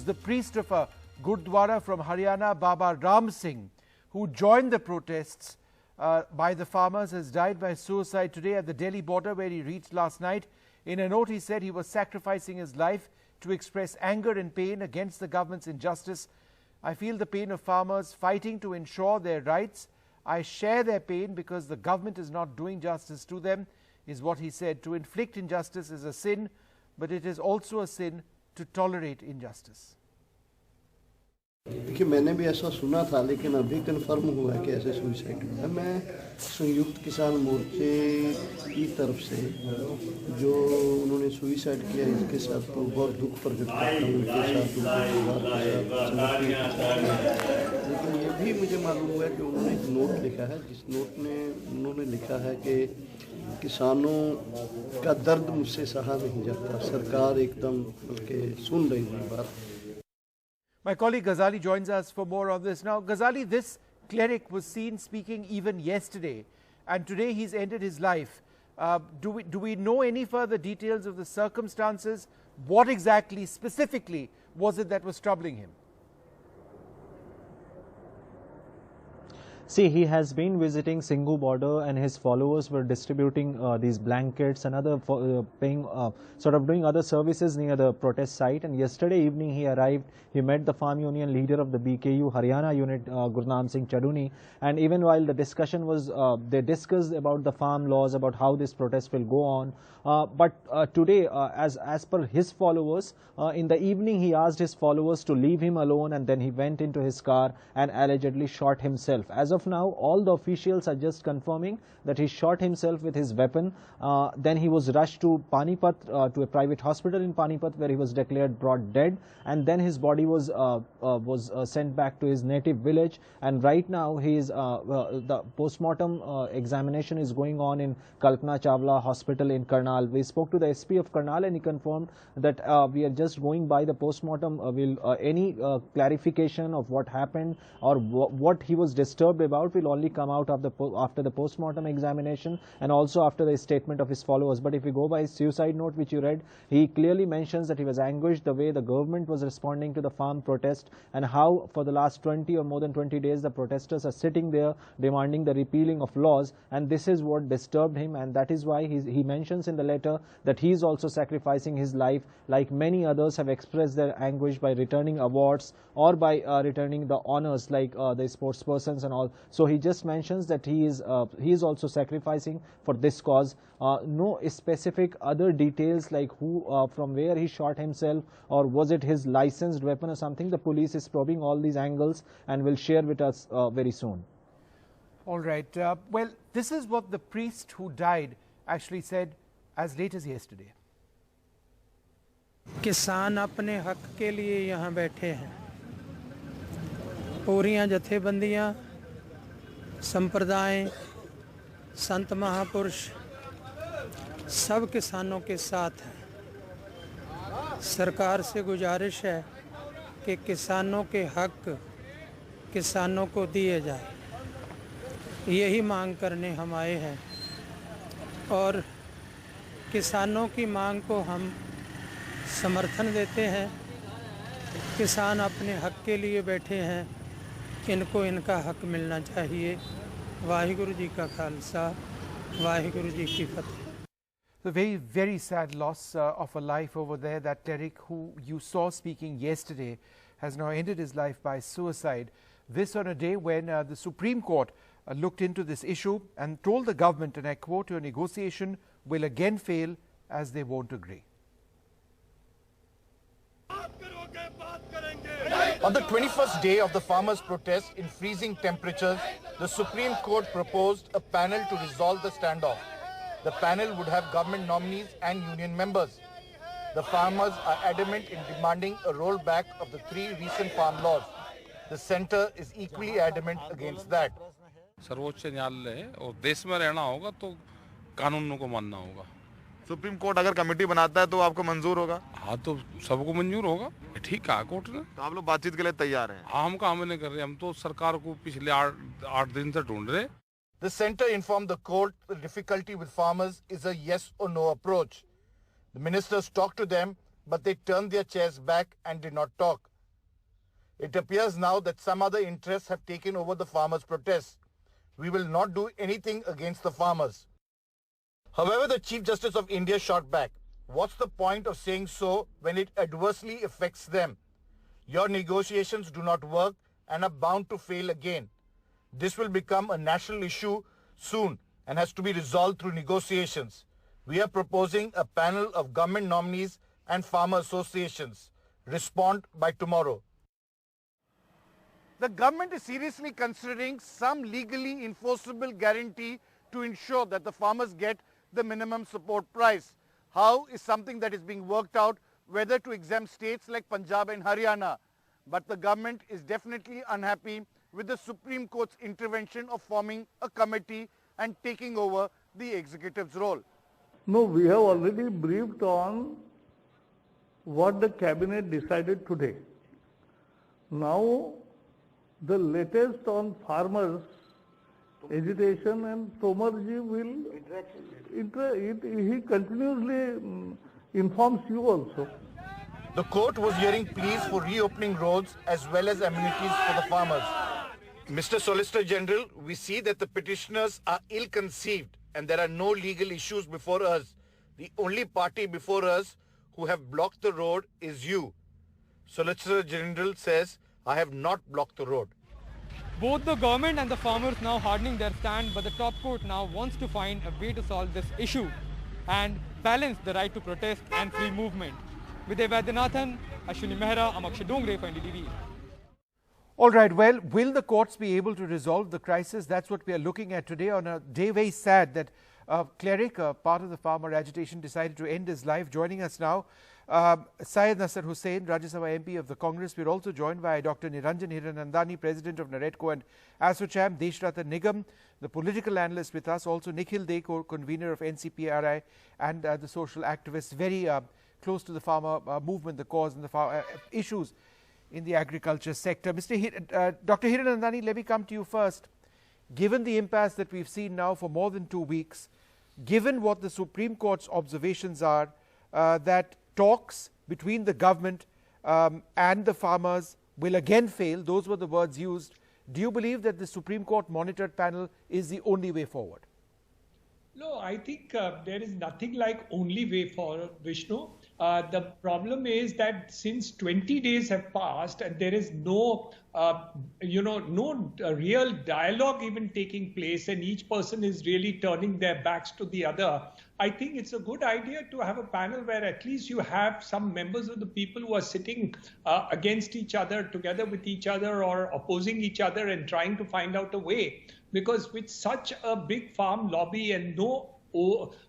was the priest of a Gurdwara from Haryana, Baba Ram Singh, who joined the protests by the farmers, has died by suicide today at the Delhi border, where he reached last night. In a note, he said he was sacrificing his life to express anger and pain against the government's injustice. I feel the pain of farmers fighting to ensure their rights. I share their pain because the government is not doing justice to them, is what he said. To inflict injustice is a sin, but it is also a sin to tolerate injustice. देखिए, मैंने भी ऐसा सुना था, लेकिन अभी confirm हुआ है कि ऐसे सुसाइड हुआ है। मैं संयुक्त किसान मोर्चे की तरफ से जो उन्होंने सुसाइड किया, इसके साथ तो बहुत दुख प्रकट करता हूँ, उनके साथ लेकिन ये भी मुझे मालूम हुआ कि उन्होंने एक नोट लिखा है, जिस नोट में उन्होंने लिखा है कि किसानों का दर्द मुझसे सहा नहीं जाता, सरकार एकदम बल्कि सुन रही है बात। My colleague Ghazali joins us for more on this. Now, Ghazali, this cleric was seen speaking even yesterday, and today he's ended his life. Do we know any further details of the circumstances? What exactly, specifically, was it that was troubling him? See, he has been visiting Singhu border, and his followers were distributing these blankets and other sort of doing other services near the protest site. And yesterday evening he arrived. He met the farm union leader of the BKU Haryana unit, Gurnam Singh Chaduni. And even while the discussion was, they discussed about the farm laws, about how this protest will go on. But today, as per his followers, in the evening he asked his followers to leave him alone, and then he went into his car and allegedly shot himself. As of now, all the officials are just confirming that he shot himself with his weapon. Then he was rushed to Panipat, to a private hospital in Panipat, where he was declared brought dead, and then his body was sent back to his native village. And right now he is the postmortem examination is going on in Kalpana Chawla Hospital in Karnal. We spoke to the SP of Karnal, and he confirmed that we are just going by the postmortem. Any clarification of what happened or what he was disturbed about will only come out of after the postmortem examination, and also after the statement of his followers. But if we go by his suicide note which you read, he clearly mentions that he was anguished the way the government was responding to the farm protest, and how for the last 20 or more than 20 days the protesters are sitting there demanding the repealing of laws, and this is what disturbed him. And that is why he mentions in the letter that he is also sacrificing his life, like many others have expressed their anguish by returning awards or by returning the honors, like the sportspersons and all. So he just mentions that he is also sacrificing for this cause. No specific other details like who, from where he shot himself, or was it his licensed weapon or something. The police is probing all these angles and will share with us very soon. All right. Well, this is what the priest who died actually said as late as yesterday. किसान अपने हक के लिए यहाँ बैठे हैं। पूरियां जथेबंदियां, संप्रदाय, संत महापुरुष सब किसानों के साथ हैं। सरकार से गुजारिश है कि किसानों के हक किसानों को दिए जाए, यही मांग करने हम आए हैं। और किसानों की मांग को हम समर्थन देते हैं। किसान अपने हक के लिए बैठे हैं, इनको इनका हक मिलना चाहिए। वाहिगुरु जी का खालसा, वाहिगुरु जी की फतेह। The very sad loss of a life over there. That cleric who you saw speaking yesterday has now ended his life by suicide. This on a day when the Supreme Court looked into this issue and told the government, and I quote, "Your negotiation will again fail as they won't agree." On the 21st day of the farmers' protest in freezing temperatures, the Supreme Court proposed a panel to resolve the standoff. The panel would have government nominees and union members. The farmers are adamant in demanding a rollback of the 3 recent farm laws. The centre is equally adamant against that. सर्वोच्च न्यायालय है और देश में रहना होगा तो कानूनों को मानना होगा। सुप्रीम कोर्ट अगर कमेटी बनाता है तो आपको मंजूर होगा? हाँ, तो सबको मंजूर होगा। ठीक कहा कोर्ट ने। तो आप लोग बातचीत के लिए तैयार हैं? हाँ, हम काम नहीं कर रहे, हम तो सरकार को पिछले 8 दिन से ढूंढ रहे। The centre informed the court the difficulty with farmers is a yes or no approach. The ministers talked to them, but they turned their chairs back and did not talk. It appears now that some other interests have taken over the farmers' protests. We will not do anything against the farmers. However, the Chief Justice of India shot back. What's the point of saying so when it adversely affects them? Your negotiations do not work and are bound to fail again. This will become a national issue soon and has to be resolved through negotiations. We are proposing a panel of government nominees and farmer associations. Respond by tomorrow. The government is seriously considering some legally enforceable guarantee to ensure that the farmers get the minimum support price. How is something that is being worked out, whether to exempt states like Punjab and Haryana. But the government is definitely unhappy with the Supreme Court's intervention of forming a committee and taking over the executive's role. No, we have already briefed on what the cabinet decided today. Now, the latest on farmers' agitation, and Tomarji will, he continuously informs you also. The court was hearing pleas for reopening roads as well as amenities for the farmers. Mr. Solicitor General, we see that the petitioners are ill-conceived and there are no legal issues before us. The only party before us who have blocked the road is you. Solicitor General says, I have not blocked the road. Both the government and the farmers now hardening their stand, but the top court now wants to find a way to solve this issue and balance the right to protest and free movement. Vijay Vaidyanathan, Ashwini Mehra, Amaksha Dongre for NDTV. All right, well, will the courts be able to resolve the crisis? That's what we are looking at today on a day very sad that a cleric, part of the farmer agitation, decided to end his life. Joining us now, Syed Nasser Hussain, Rajya Sabha MP of the Congress. We're also joined by Dr. Niranjan Hiranandani, President of NAREDCO and ASSOCHAM, Deshratan Nigam, the political analyst with us, also Nikhil De, convener of NCPRI, and the social activist, very close to the farmer movement, the cause and the issues in the agriculture sector. Dr. Hiranandani, let me come to you first. Given the impasse that we've seen now for more than 2 weeks, given what the Supreme Court's observations are, that talks between the government and the farmers will again fail, those were the words used, do you believe that the Supreme Court monitored panel is the only way forward? No, I think there is nothing like only way forward, Vishnu. The problem is that since 20 days have passed and there is no, no real dialogue even taking place, and each person is really turning their backs to the other. I think it's a good idea to have a panel where at least you have some members of the people who are sitting against each other, together with each other, or opposing each other and trying to find out a way. Because with such a big farm lobby and no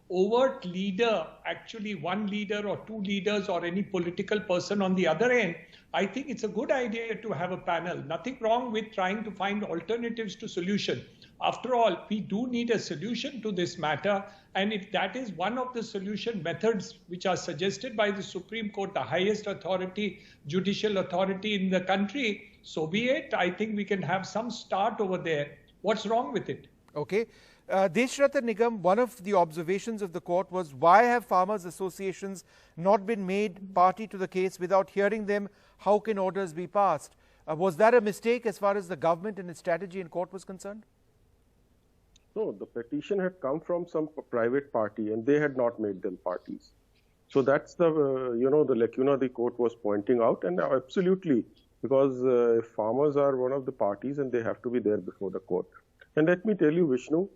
overt leader, actually one leader or two leaders or any political person on the other end, I think it's a good idea to have a panel. Nothing wrong with trying to find alternatives to solution. After all, we do need a solution to this matter. And if that is one of the solution methods which are suggested by the Supreme Court, the highest authority, judicial authority in the country, so be it. I think we can have some start over there. What's wrong with it? Okay. Deshratan Nigam, one of the observations of the court was, why have farmers' associations not been made party to the case without hearing them? How can orders be passed? Was that a mistake as far as the government and its strategy in court was concerned? No, the petition had come from some private party and they had not made them parties. So that's the, the lacuna the court was pointing out, and absolutely, because farmers are one of the parties and they have to be there before the court. And let me tell you, Vishnu,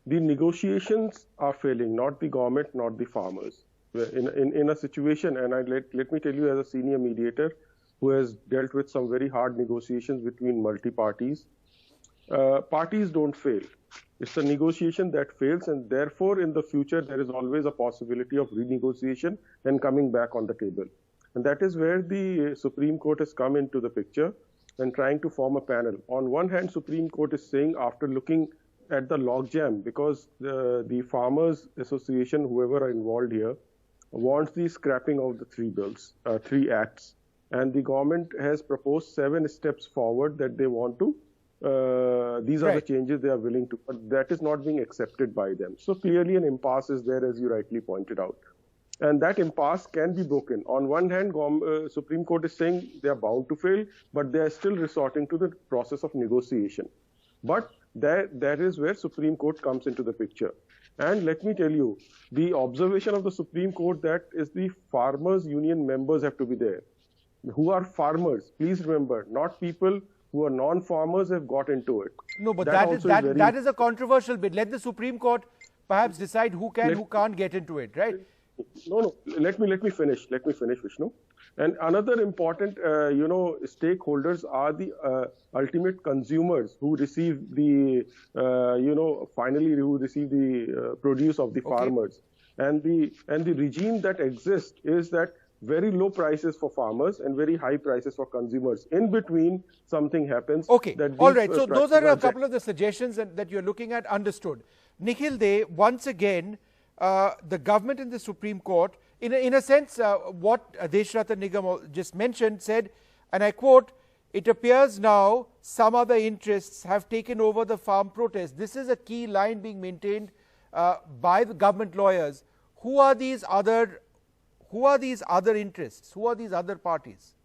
the negotiations are failing, not the government, not the farmers. In a situation, and let me tell you as a senior mediator who has dealt with some very hard negotiations between multi-parties, parties don't fail. It's a negotiation that fails, and therefore in the future there is always a possibility of renegotiation and coming back on the table. And that is where the Supreme Court has come into the picture and trying to form a panel. On one hand, Supreme Court is saying, after looking at the logjam, because the Farmers Association, whoever are involved here, wants the scrapping of the 3 bills, 3 acts. And the government has proposed 7 steps forward that they want to, these are the changes they are willing to, but that is not being accepted by them. So clearly an impasse is there, as you rightly pointed out. and that impasse can be broken. On one hand, Supreme Court is saying they are bound to fail, but they are still resorting to the process of negotiation. But that is where Supreme Court comes into the picture. And let me tell you, the observation of the Supreme Court that is the farmers union members have to be there. Who are farmers? Please remember, not people who are non-farmers have got into it. No, but that is a controversial bit. Let the Supreme Court perhaps decide who can, who can't get into it, right? No. Let me finish. Let me finish, Vishnu. And another important, stakeholders are the ultimate consumers who receive the, finally who receive the produce of the farmers. And the regime that exists is that very low prices for farmers and very high prices for consumers. In between, something happens. Okay, all right. So those are a couple of the suggestions that you're looking at. Understood. Nikhil De, once again, the government and the Supreme Court, in a sense, what Deshratan Nigam just mentioned said, and I quote, "It appears now some other interests have taken over the farm protest." This is a key line being maintained by the government lawyers. Who are these other interests? Who are these other parties?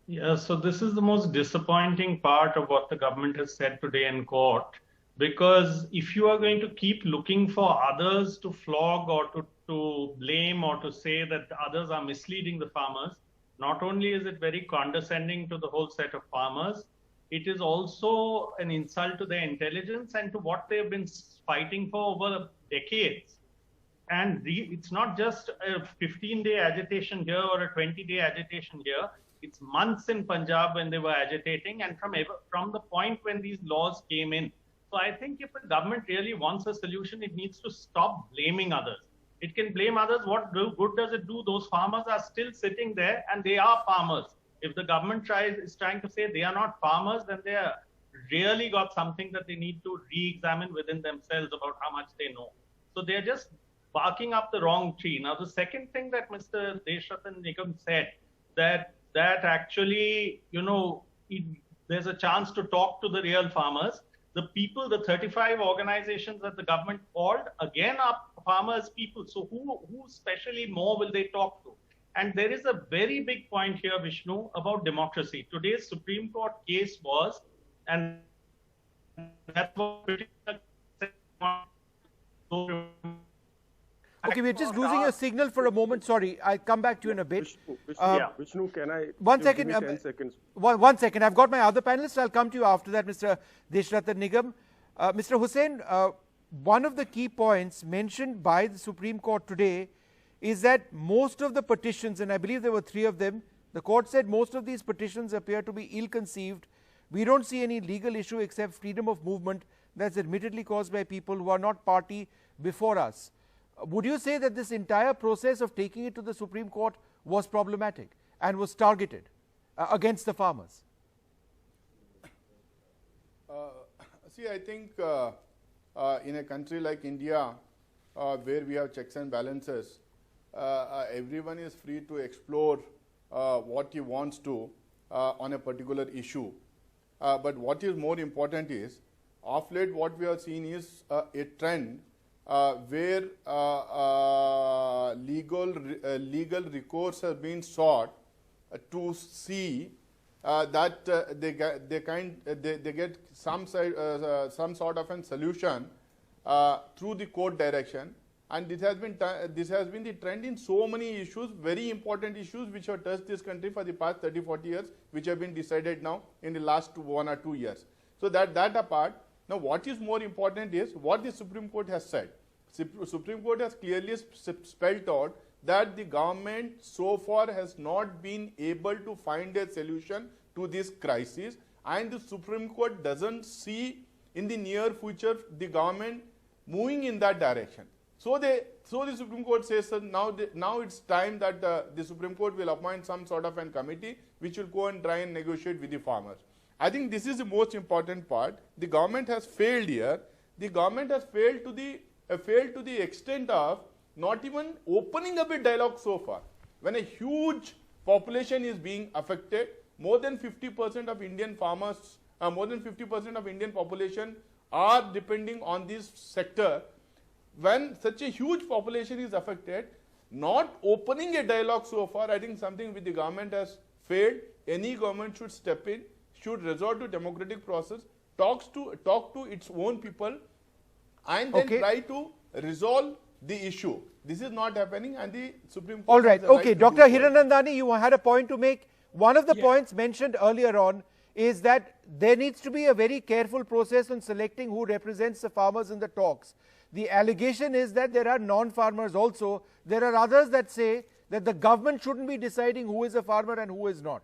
Yeah, so this is the most disappointing part of what the government has said today in court. Because if you are going to keep looking for others to flog or to blame or to say that others are misleading the farmers, not only is it very condescending to the whole set of farmers, it is also an insult to their intelligence and to what they've been fighting for over decades. And it's not just a 15-day agitation here or a 20-day agitation here. It's months in Punjab when they were agitating, and from the point when these laws came in. So I think if the government really wants a solution, it needs to stop blaming others. It can blame others. What good does it do? Those farmers are still sitting there and they are farmers. If the government is trying to say they are not farmers, then they are really got something that they need to re-examine within themselves about how much they know. So they're just barking up the wrong tree. Now, the second thing that Mr. Deshratan Nigam said, that actually, there's a chance to talk to the real farmers. The people, the 35 organizations that the government called, again, are farmers' people. So who specially more will they talk to? And there is a very big point here, Vishnu, about democracy. Today's Supreme Court case was, and that was pretty Okay, we're just losing your signal for a moment. Sorry, I'll come back to you in a bit. Vishnu, can I? 1 second. 10 seconds. 1 second. I've got my other panelists. I'll come to you after that, Mr. Deshratan Nigam. Mr. Hussain, one of the key points mentioned by the Supreme Court today is that most of the petitions, and I believe there were 3 of them, the court said most of these petitions appear to be ill-conceived. We don't see any legal issue except freedom of movement that's admittedly caused by people who are not party before us. Would you say that this entire process of taking it to the Supreme Court was problematic and was targeted against the farmers? See, I think in a country like India, where we have checks and balances, everyone is free to explore what he wants to on a particular issue. But what is more important is, of late what we have seen is a trend where legal recourse has been sought to see that they get some sort of a solution through the court direction, and this has been the trend in so many issues, very important issues which have touched this country for the past 30-40 years, which have been decided now in the last 1 or 2 years. So that apart. Now, what is more important is what the Supreme Court has said. Supreme Court has clearly spelled out that the government so far has not been able to find a solution to this crisis, and the Supreme Court doesn't see in the near future the government moving in that direction. So the Supreme Court says that now it's time that the Supreme Court will appoint some sort of a committee which will go and try and negotiate with the farmers. I think this is the most important part. The government has failed here. The government has failed to the extent of not even opening up a dialogue so far. When a huge population is being affected, more than 50% of Indian farmers, more than 50% of Indian population are depending on this sector. When such a huge population is affected, not opening a dialogue so far, I think something which the government has failed. Any government should step in, should resort to democratic process, talk to its own people, and then try to resolve the issue. This is not happening, and the Supreme Court. All right. Okay, Dr. Hiranandani, you had a point to make. One of the points mentioned earlier on is that there needs to be a very careful process on selecting who represents the farmers in the talks. The allegation is that there are non-farmers also. There are others that say that the government shouldn't be deciding who is a farmer and who is not.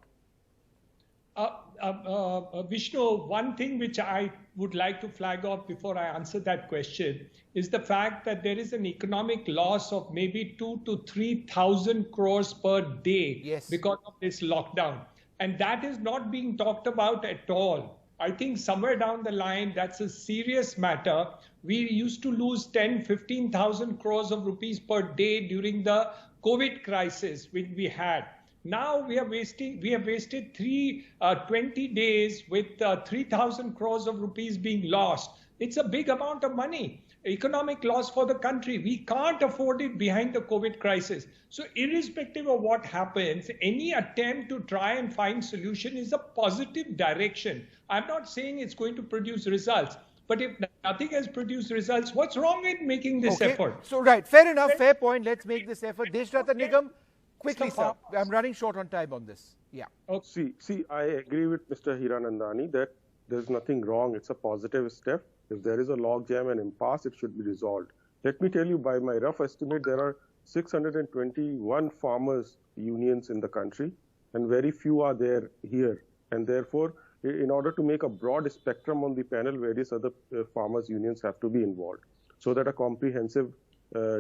Vishnu, one thing which I would like to flag off before I answer that question is the fact that there is an economic loss of maybe 2,000 to 3,000 crores per day because of this lockdown. And that is not being talked about at all. I think somewhere down the line, that's a serious matter. We used to lose 10, 15,000 crores of rupees per day during the COVID crisis which we had. Now we have wasted 20 days with 3,000 crores of rupees being lost. It's a big amount of money, economic loss for the country. We can't afford it behind the COVID crisis. So irrespective of what happens, any attempt to try and find solution is a positive direction. I'm not saying it's going to produce results, but if nothing has produced results, what's wrong with making this effort? So right, fair enough, fair point. Let's make this effort. Deshratna Nigam, quickly, sir. I'm running short on time on this. Yeah. See, I agree with Mr. Hiranandani that there's nothing wrong. It's a positive step. If there is a logjam and impasse, it should be resolved. Let me tell you, by my rough estimate, there are 621 farmers unions in the country, and very few are there here. And therefore, in order to make a broad spectrum on the panel, various other farmers unions have to be involved so that a comprehensive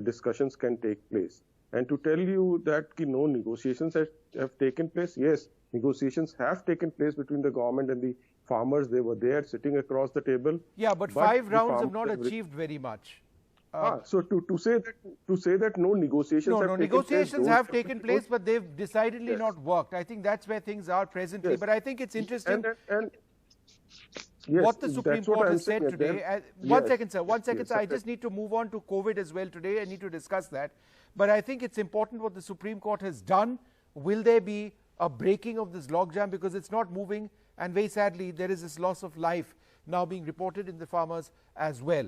discussions can take place. And to tell you that no negotiations have taken place, yes, negotiations have taken place between the government and the farmers. They were there sitting across the table. Yeah, but 5 rounds have not achieved very much. So to say that no negotiations have taken place, but they've decidedly not worked. I think that's where things are presently. But I think it's interesting what the Supreme Court has said today. One second, sir. I just need to move on to COVID as well today. I need to discuss that. But I think it's important what the Supreme Court has done. Will there be a breaking of this logjam, because it's not moving, and very sadly there is this loss of life now being reported in the farmers as well.